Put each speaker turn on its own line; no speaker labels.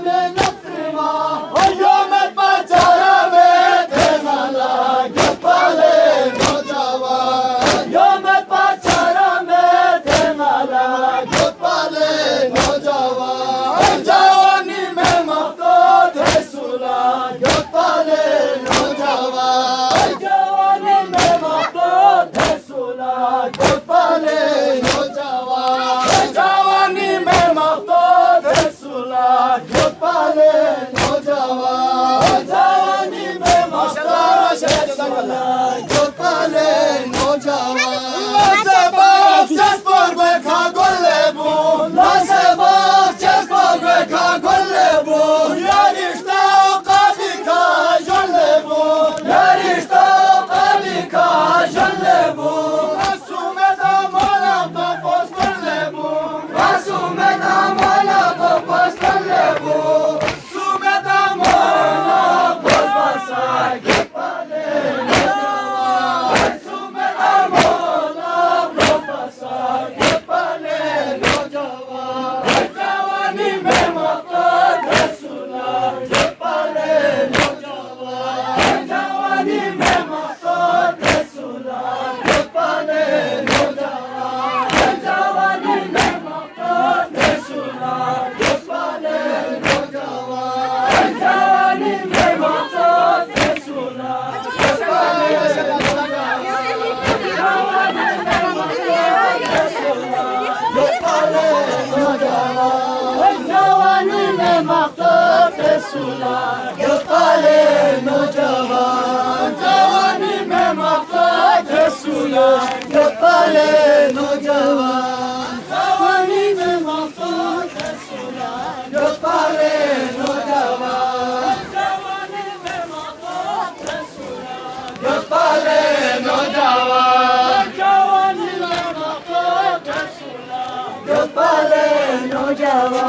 में लक्ष्मा यो में बचारा में देवाला गोपाले नौजवा यो में बचारा में देवाला गोपाले नौजवा जवानी में मतो देसुला गोपाले नौजवा जवानी में मतो देसुला गोपाले नौजवा जवानी में मतो देसुला गोपाले नौजवा जवानी में मतो देसुला गोपाले नौजवा लासेबा चेस्पोर्गे खा गोलेबू लासेबा चेस्पोर्गे खा गोलेबू यारिश्ता कभी खा जलेबू यारिश्ता कभी खा जलेबू Asume da mola po postalebu Asume da mola po postalebu Asume da mola po pasai gopale nojawa Asume da mola po pasai gopale nojawa Jawani me mato desula gopale nojawa Jawani me mato desula gopale nojawa Jawani me mato desula gopale nojawa Jawani me mato desula gopale Jawani me mato desula gopale nojawa Jawani me mato desula gopale nojawa Jawani me mato desula gopale nojawa Jawani me mato desula gopale nojawa Jawani me mato desula gopale nojawa